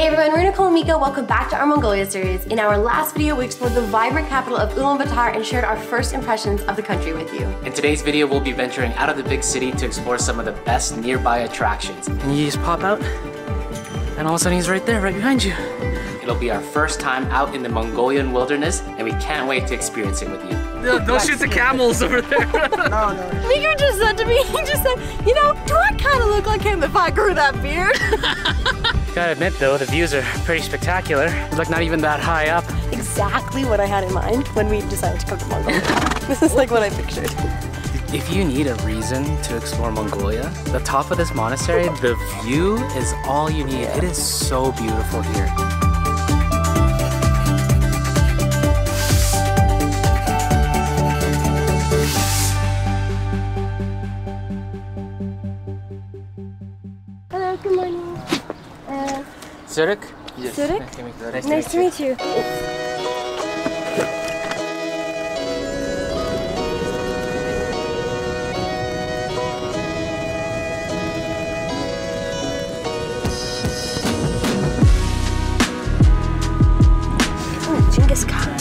everyone, we're Nicole and Mika. Welcome back to our Mongolia series. In our last video, we explored the vibrant capital of Ulaanbaatar and shared our first impressions of the country with you. In today's video, we'll be venturing out of the big city to explore some of the best nearby attractions. And you just pop out, and all of a sudden he's right there, right behind you. It'll be our first time out in the Mongolian wilderness, and we can't wait to experience it with you. Don't shoot the camels over there. No. Mika just said to me, he just said, you know, do I kind of look like him if I grew that beard? Gotta admit though, the views are pretty spectacular. Like not even that high up. Exactly what I had in mind when we decided to come to Mongolia. This is like what I pictured. If you need a reason to explore Mongolia, the top of this monastery, the view is all you need. It is so beautiful here. Hello, good morning. Zurich? Yes. Zurich? Nice to meet you. Genghis Khan.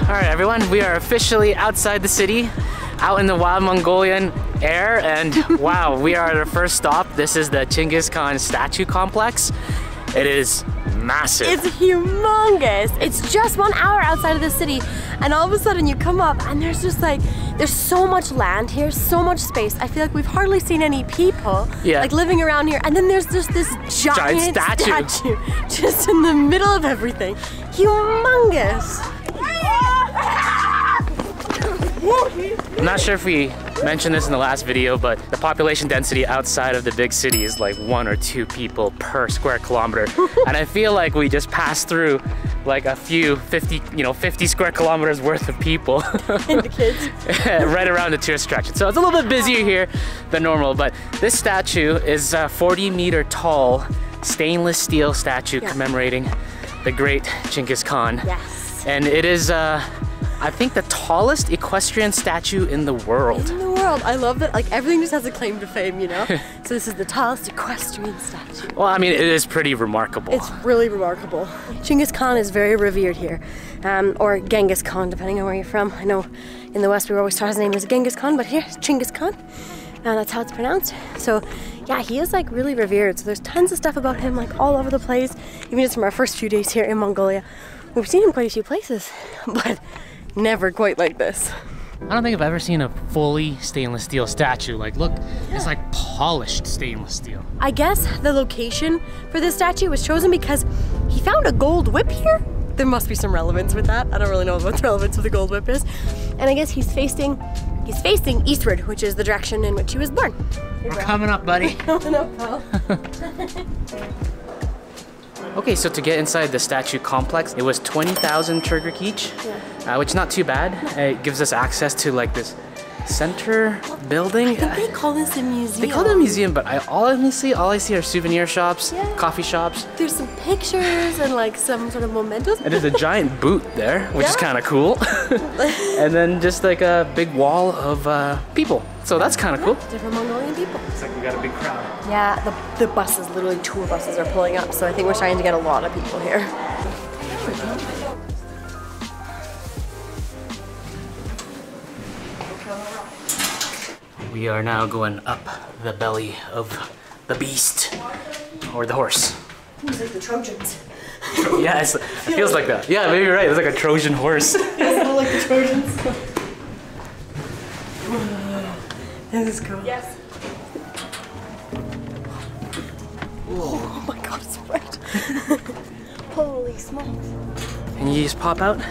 Alright everyone, we are officially outside the city, out in the wild Mongolian air, and wow, we are at our first stop. This is the Chinggis Khan Statue Complex. It is massive. It's humongous. It's just 1 hour outside of the city, and all of a sudden you come up and there's just like, there's so much land here, so much space. I feel like we've hardly seen any people like living around here, and then there's just this giant statue just in the middle of everything. Humongous. I'm not sure if we mentioned this in the last video, but the population density outside of the big city is like 1 or 2 people per square kilometer. And I feel like we just passed through like a few 50 square kilometers worth of people. And the kids. Right around the tourist attraction. So it's a little bit busier here than normal, but this statue is a 40-meter tall stainless steel statue commemorating the great Genghis Khan. Yes. And it is I think the tallest equestrian statue in the world. In the world. I love that, like everything just has a claim to fame, you know? So this is the tallest equestrian statue. Well, I mean, it is pretty remarkable. It's really remarkable. Genghis Khan is very revered here, or Genghis Khan, depending on where you're from. I know in the West we were always taught his name was Genghis Khan, but here it's Chinggis Khan, and that's how it's pronounced. So yeah, he is like really revered. So there's tons of stuff about him like all over the place, even just from our first few days here in Mongolia. We've seen him quite a few places, but never quite like this. I don't think I've ever seen a fully stainless steel statue. Like, look, it's like polished stainless steel. I guess the location for this statue was chosen because he found a gold whip here. There must be some relevance with that. I don't really know what the relevance of the gold whip is. And I guess he's facing eastward, which is the direction in which he was born. We're coming up, buddy. Coming up, pal. Okay, so to get inside the statue complex, it was 20,000 Turkic each, which is not too bad. It gives us access to like this center building. I think they call this a museum. They call it a museum, but all I see are souvenir shops, coffee shops. There's some pictures and like some sort of mementos. And there's a giant boot there, which is kind of cool. And then just like a big wall of people. So that's kind of cool. Different Mongolian people. Looks like we got a big crowd. Yeah, the buses, literally tour buses are pulling up, so I think we're trying to get a lot of people here. We are now going up the belly of the beast, or the horse. It's like the Trojans. Yeah, it feels like that. Yeah, maybe you're right. It's like a Trojan horse. It's a little like the Trojans. This is cool. Yes. Oh my god, it's red. Holy smokes. And you just pop out,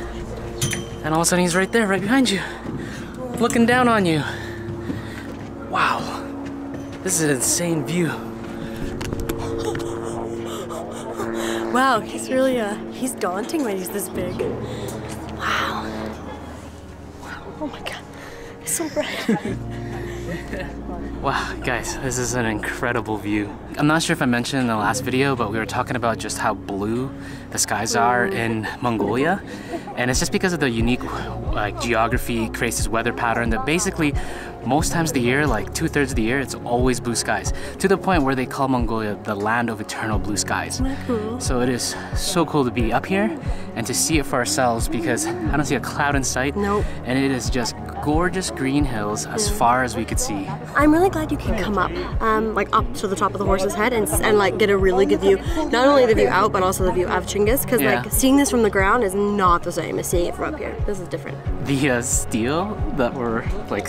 and all of a sudden he's right there, right behind you, looking down on you. Wow, this is an insane view. Wow, he's really, he's daunting when he's this big. Wow. Wow, oh my god, it's so bright. Wow, guys, this is an incredible view. I'm not sure if I mentioned in the last video, but we were talking about just how blue the skies are in Mongolia. And it's just because of the unique geography creates this weather pattern that basically most times of the year, like 2/3 of the year, it's always blue skies. To the point where they call Mongolia the land of eternal blue skies. Cool. So it is so cool to be up here and to see it for ourselves because I don't see a cloud in sight. Nope. And it is just gorgeous green hills as far as we could see. I'm really glad you can come up, like up to the top of the horse's head and like get a really good view. Not only the view out, but also the view of Chinggis, because like seeing this from the ground is not the same as seeing it from up here. This is different. The steel that we're like,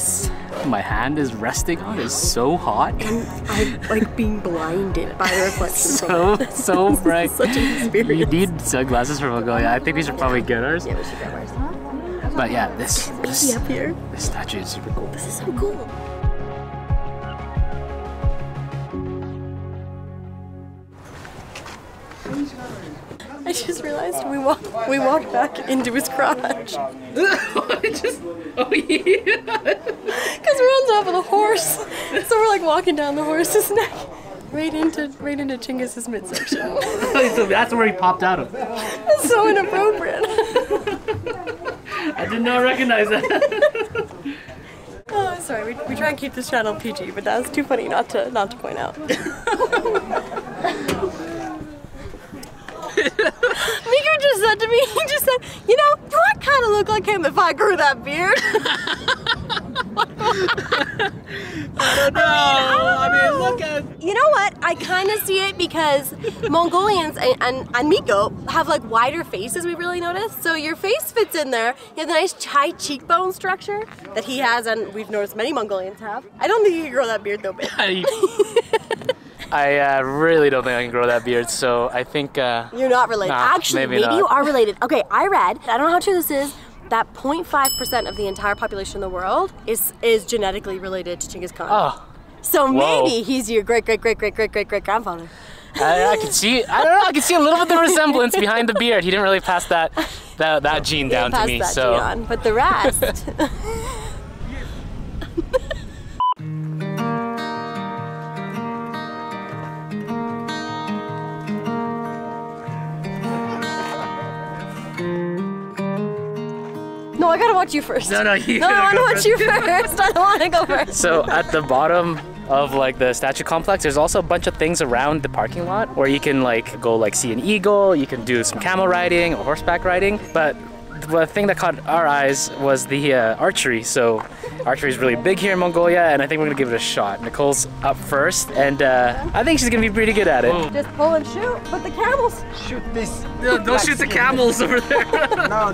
my hand is resting on is so hot. And I'm like being blinded by the reflection. so bright. Such an experience. You need sunglasses for Mongolia. I think we should probably get ours. Yeah, we should grab ours. But yeah, this up here. This statue is super cool. This is so cool. I just realized we walked back into his crotch. Oh yeah. Because we're on top of the horse, so we're like walking down the horse's neck, right into Chinggis' midsection. So that's where he popped out of. That's so inappropriate. I did not recognize that. Oh, sorry. We try and keep this channel PG, but that's too funny not to point out. Miko just said to me, he just said, you know, do I kind of look like him if I grew that beard? I don't know. I mean, look at... You know what? I kind of see it because Mongolians and Miko have like wider faces, we really noticed. So your face fits in there. You have the nice high cheekbone structure that he has, and we've noticed many Mongolians have. I don't think you can grow that beard though, babe. I really don't think I can grow that beard, so I think... You're not related. Nah, actually, maybe not. you are related. Okay, I read, I don't know how true this is, that 0.5% of the entire population in the world is genetically related to Genghis Khan. Oh. So Whoa. maybe he's your great-great-great-great-great-great-grandfather. I can see, I don't know, I can see a little bit of resemblance behind the beard. He didn't really pass that gene down to me, that so. gene on, but the rest. No, I gotta watch you first. No, you No, I gotta wanna go watch you first. I don't wanna go first. So at the bottom of like the statue complex, there's also a bunch of things around the parking lot where you can like go like see an eagle, you can do some camel riding or horseback riding. But the thing that caught our eyes was the archery. So archery is really big here in Mongolia, and I think we're gonna give it a shot. Nicole's up first, and I think she's gonna be pretty good at it. Just pull and shoot, but the camels. Shoot this. No, don't shoot the camels over there. No.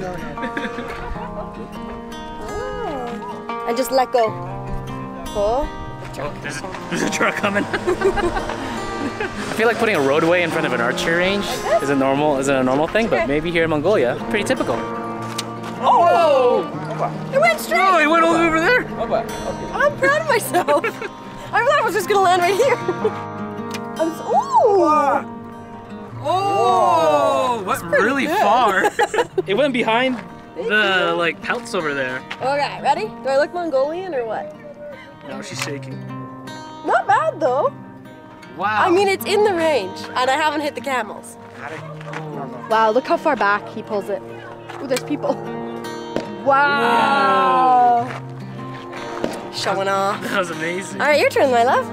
And just let go. Pull. There's a truck coming. I feel like putting a roadway in front of an archery range isn't a normal thing, but maybe here in Mongolia, it's pretty typical. Oh! It went straight. Oh, he went all over there. I'm proud of myself. I thought I was just gonna land right here. Ooh! Oh! Went really good. far. It went behind the like pelts over there. Okay, ready? Do I look Mongolian or what? No, she's shaking. Not bad though. Wow. I mean, it's in the range, and I haven't hit the camels. Wow, look how far back he pulls it. Ooh, there's people. Wow. Showing off. That was amazing. All right, your turn, my love.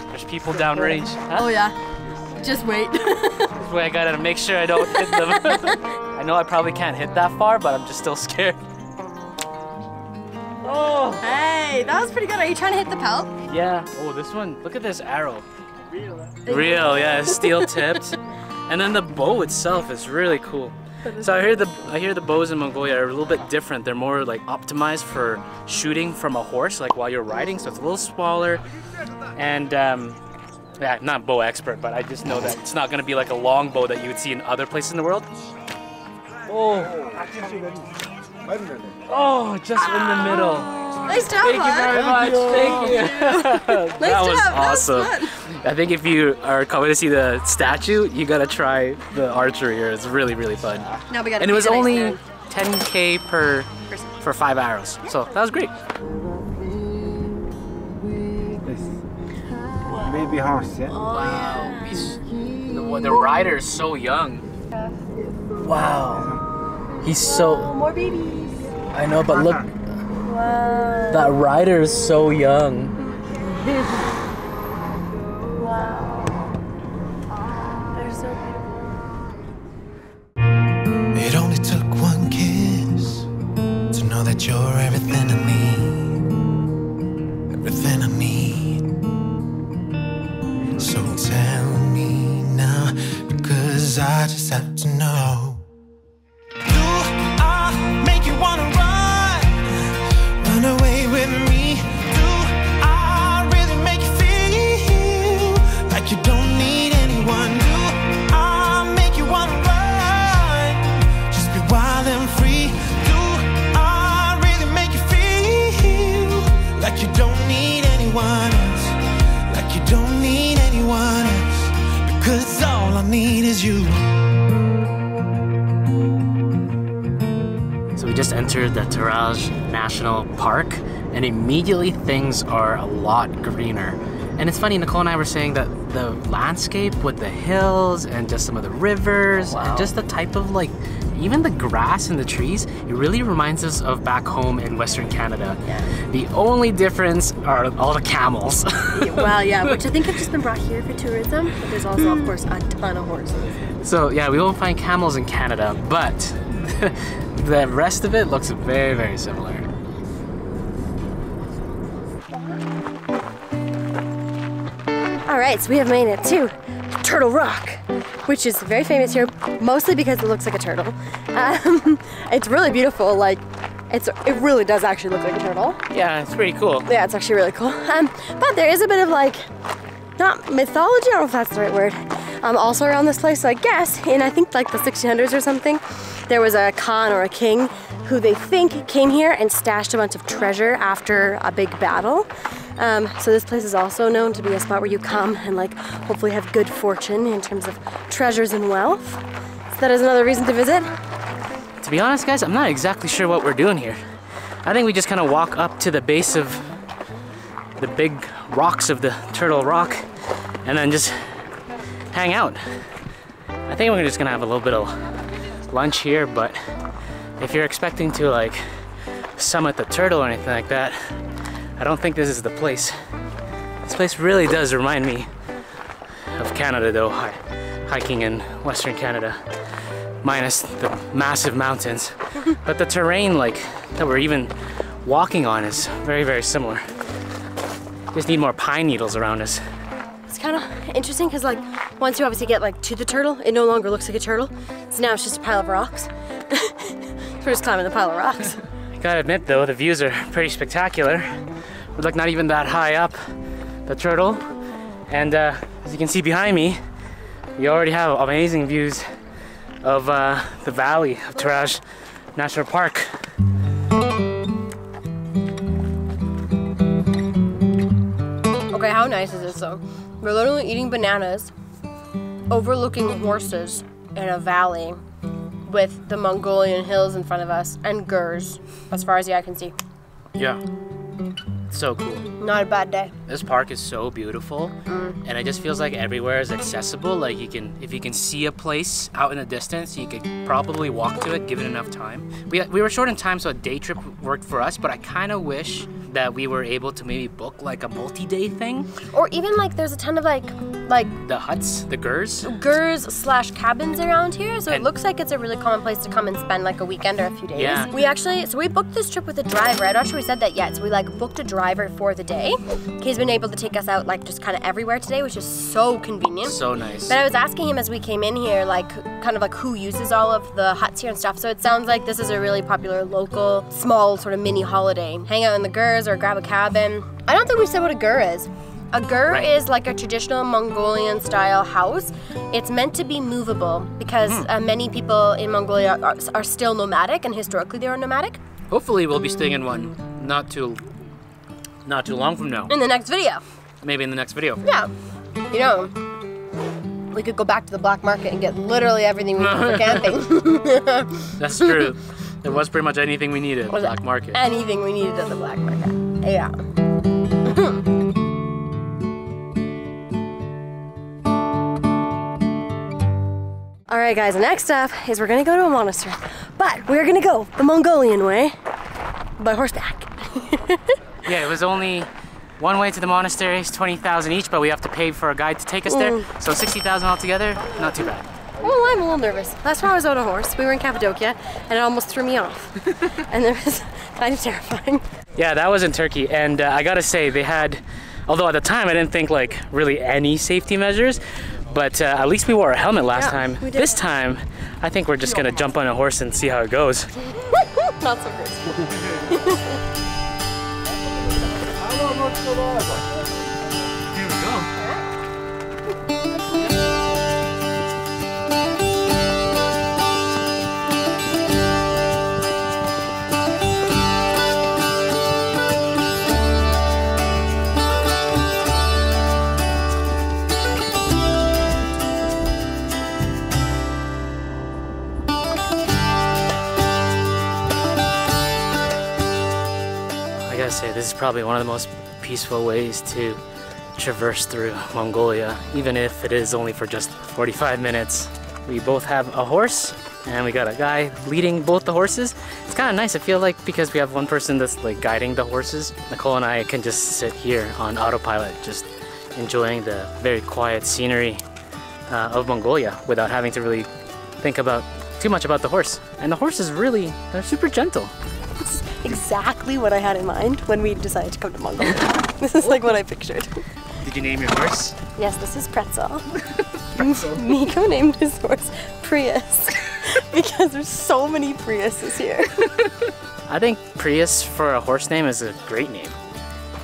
There's people downrange. Huh? Oh yeah. Just wait. This way I gotta make sure I don't hit them. I know I probably can't hit that far, but I'm just still scared. Oh! Hey, that was pretty good. Are you trying to hit the pelt? Yeah. Oh, this one. Look at this arrow. Real, yeah, steel tipped. And then the bow itself is really cool. So I hear the bows in Mongolia are a little bit different. They're more like optimized for shooting from a horse, like while you're riding. So it's a little smaller. And yeah, not bow expert, but I just know that it's not going to be like a long bow that you would see in other places in the world. Oh, oh, just in the middle. Nice job, Thank you very much. Thank you. That was awesome. That was fun. I think if you are coming to see the statue, you gotta try the archery here. It's really, really fun. Now we gotta and it was pick a only nice 10K for 5 arrows. So that was great. Baby horse, yeah? Wow. The rider is so young. Wow. He's so... More babies. I know, but look. Wow. That rider is so young. Wow. They're so beautiful. It only took one kiss to know that you're everything I need. Everything I need. So tell me now, because I just have to know. Do I make you wanna run away with me? Do I really make you feel like you don't need anyone? Do I make you wanna run? Just be wild and free. Do I really make you feel like you don't need anyone else? Like you don't need anyone else? Because all I need is you. So we just entered the Terelj National Park, and immediately things are a lot greener. And it's funny, Nicole and I were saying that the landscape with the hills and just some of the rivers and just the type of like, even the grass and the trees, it really reminds us of back home in Western Canada. Yeah. The only difference are all the camels. Well, yeah, which I think have just been brought here for tourism, but there's also, of course, a ton of horses. So yeah, we won't find camels in Canada, but the rest of it looks very, very similar. All right, so we have made it to Turtle Rock, which is very famous here, mostly because it looks like a turtle. It's really beautiful. Like, it really does actually look like a turtle. Yeah, it's pretty cool. Yeah, it's actually really cool. But there is a bit of like, not mythology, I don't know if that's the right word, also around this place. So I guess in, I think like the 1600s or something, there was a Khan or a king who they think came here and stashed a bunch of treasure after a big battle. So this place is also known to be a spot where you come and like hopefully have good fortune in terms of treasures and wealth. So that is another reason to visit. To be honest, guys, I'm not exactly sure what we're doing here. I think we just kind of walk up to the base of the big rocks of the Turtle Rock and then just hang out. I think we're just gonna have a little bit of lunch here, but if you're expecting to like summit the turtle or anything like that, I don't think this is the place. This place really does remind me of Canada though, hiking in Western Canada, minus the massive mountains. But the terrain like that we're even walking on is very, very similar. Just need more pine needles around us. It's kind of interesting because like once you obviously get like to the turtle, it no longer looks like a turtle. So now it's just a pile of rocks. We're just climbing the pile of rocks. I gotta admit though, the views are pretty spectacular. We're like not even that high up the turtle. And as you can see behind me, we already have amazing views of the valley of Terelj National Park. Okay, how nice is this though? We're literally eating bananas, overlooking horses in a valley with the Mongolian hills in front of us and gurs as far as the eye can see. Yeah, so cool. Not a bad day. This park is so beautiful, and it just feels like everywhere is accessible. Like you can, if you can see a place out in the distance, you could probably walk to it, given enough time. We were short in time, so a day trip worked for us, but I kind of wish that we were able to maybe book like a multi-day thing. Or even like there's a ton of like the huts, the gurs / cabins around here, so it looks like it's a really common place to come and spend like a weekend or a few days. Yeah. We booked this trip with a driver. I'm not sure we said that yet. So we like booked a driver for the day. He's been able to take us out like just kind of everywhere today, which is so convenient. So nice. But I was asking him as we came in here, like kind of like who uses all of the huts here and stuff. So it sounds like this is a really popular local, small sort of mini holiday. Hang out in the gurs or grab a cabin. I don't think we said what a gur is. A gur is like a traditional Mongolian style house. It's meant to be movable because many people in Mongolia are still nomadic, and historically they were nomadic. Hopefully we'll be staying in one not too long from now. In the next video. Maybe in the next video. Yeah. You know, we could go back to the black market and get literally everything we need for camping. That's true. There was pretty much anything we needed at the black market. Anything we needed at the black market. Yeah. All right, guys, next up is we're gonna go to a monastery, but we're gonna go the Mongolian way by horseback. Yeah, it was only one way to the monastery, it's 20,000 each, but we have to pay for a guide to take us there. So 60,000 altogether, not too bad. Well, I'm a little nervous. Last time I was on a horse, we were in Cappadocia, and it almost threw me off. And it was kind of terrifying. Yeah, that was in Turkey, and I gotta say, they had, although at the time I didn't think like really any safety measures, but at least we wore a helmet last time. This time, I think we're just gonna jump on a horse and see how it goes. Not so risky. Here we go. I gotta say, this is probably one of the most peaceful ways to traverse through Mongolia, even if it is only for just 45 minutes. We both have a horse, and we got a guy leading both the horses. It's kind of nice, I feel like, because we have one person that's like guiding the horses. Nicole and I can just sit here on autopilot, just enjoying the very quiet scenery of Mongolia without having to really think about too much about the horse. And the horse is really, they're super gentle. It's exactly what I had in mind when we decided to come to Mongolia. This is like what I pictured. Did you name your horse? Yes, this is Pretzel. Miko named his horse Prius because there's so many Priuses here. I think Prius for a horse name is a great name.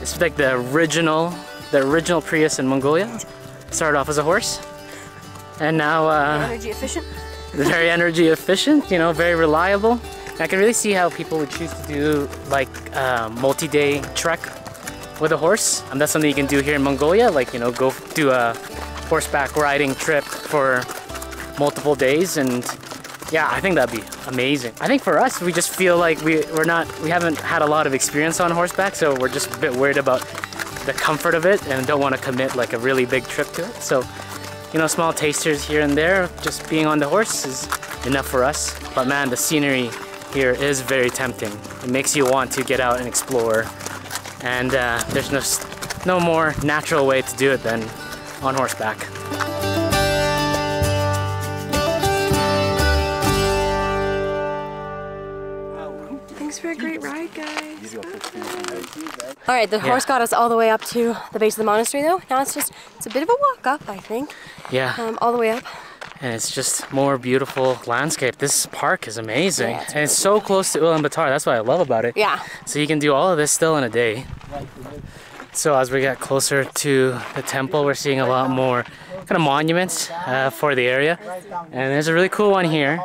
It's like the original Prius in Mongolia. Started off as a horse, and now Energy efficient. very energy efficient. You know, very reliable. I can really see how people would choose to do like multi-day trek with a horse. And that's something you can do here in Mongolia. Like, you know, go do a horseback riding trip for multiple days, and yeah, I think that'd be amazing. I think for us, we just feel like we haven't had a lot of experience on horseback, so we're just a bit worried about the comfort of it and don't want to commit like a really big trip to it. So, you know, small tasters here and there, just being on the horse is enough for us. But man, the scenery here is very tempting. It makes you want to get out and explore, and there's no more natural way to do it than on horseback. Thanks for a great ride, guys. All right, the horse got us all the way up to the base of the monastery though. Now it's a bit of a walk up, I think. Yeah. All the way up. And it's just more beautiful landscape. This park is amazing. Yeah, and it's so close to Ulaanbaatar. That's what I love about it. Yeah. So you can do all of this still in a day. So as we get closer to the temple, we're seeing a lot more kind of monuments for the area. And there's a really cool one here.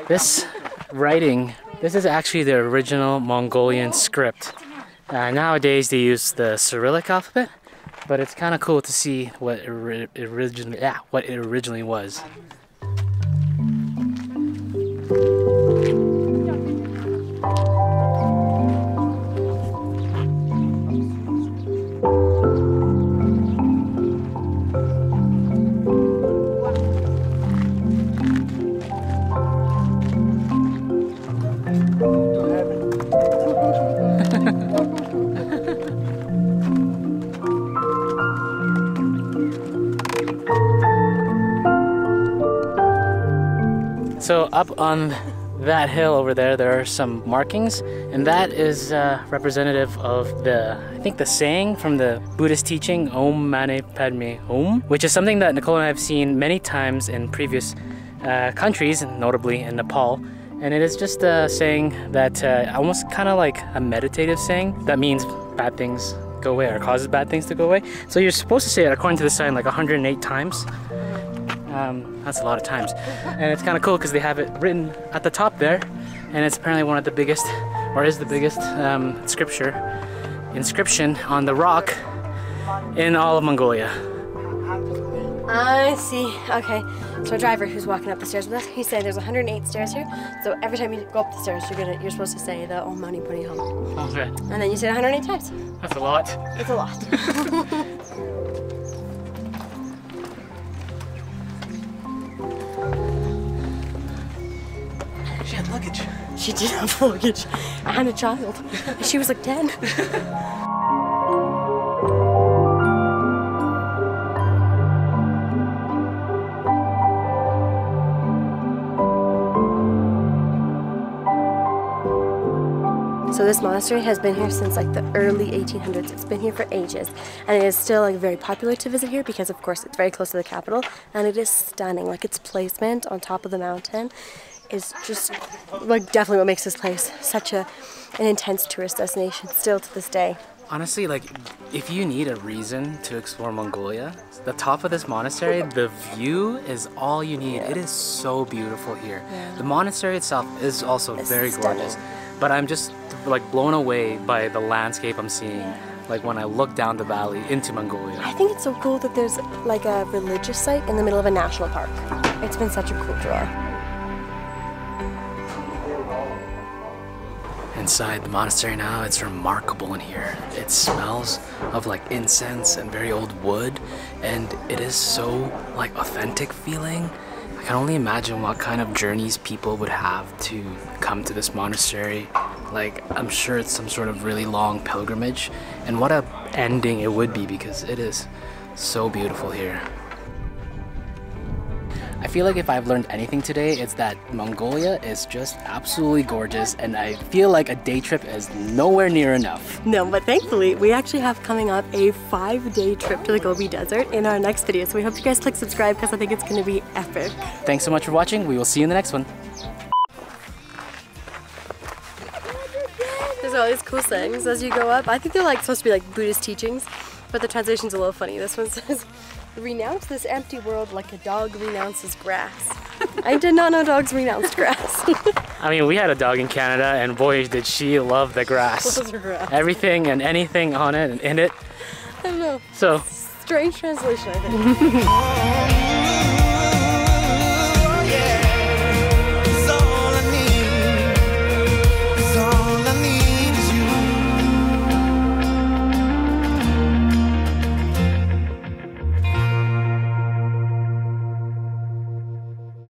This writing, this is actually the original Mongolian script. Nowadays they use the Cyrillic alphabet, but it's kind of cool to see what it originally was. So up on that hill over there, there are some markings, and that is representative of I think the saying from the Buddhist teaching, Om Mani Padme Hum, which is something that Nicole and I have seen many times in previous countries, notably in Nepal. And it is just a saying that almost kind of like a meditative saying that means bad things go away or causes bad things to go away. So you're supposed to say it, according to the sign, like 108 times. That's a lot of times. And it's kind of cool because they have it written at the top there, and it's apparently one of the biggest, or is the biggest inscription on the rock in all of Mongolia. I see. Okay. So a driver who's walking up the stairs with us, he said there's 108 stairs here. So every time you go up the stairs, you're supposed to say the Om Mani Padme Hum. Okay. And then you say it 108 times. That's a lot. It's a lot. She did have luggage and a child. And she was like 10. So this monastery has been here since like the early 1800s. It's been here for ages, and it is still like very popular to visit here because of course it's very close to the capital, and it is stunning. Like its placement on top of the mountain is just like definitely what makes this place such an intense tourist destination still to this day. Honestly, like if you need a reason to explore Mongolia, the top of this monastery, the view is all you need. It is so beautiful here. Yeah. The monastery itself is also very stunning. gorgeous, but I'm just like blown away by the landscape I'm seeing. Like when I look down the valley into Mongolia. I think it's so cool that there's like a religious site in the middle of a national park. It's been such a cool draw. Inside the monastery now, it's remarkable in here. It smells of like incense and very old wood, and it is so like authentic feeling. I can only imagine what kind of journeys people would have to come to this monastery. Like, I'm sure it's some sort of really long pilgrimage, and what a ending it would be because it is so beautiful here. I feel like if I've learned anything today, it's that Mongolia is just absolutely gorgeous, and I feel like a day trip is nowhere near enough. No, but thankfully, we actually have coming up a 5-day trip to the Gobi Desert in our next video. So we hope you guys click subscribe because I think it's going to be epic. Thanks so much for watching. We will see you in the next one. There's all these cool sayings as you go up. I think they're like supposed to be like Buddhist teachings, but the translation's a little funny. This one says, "Renounce this empty world like a dog renounces grass." I did not know dogs renounced grass. I mean, we had a dog in Canada, and boy, did she love the grass. Everything and anything on it and in it. I don't know. So, strange translation, I think.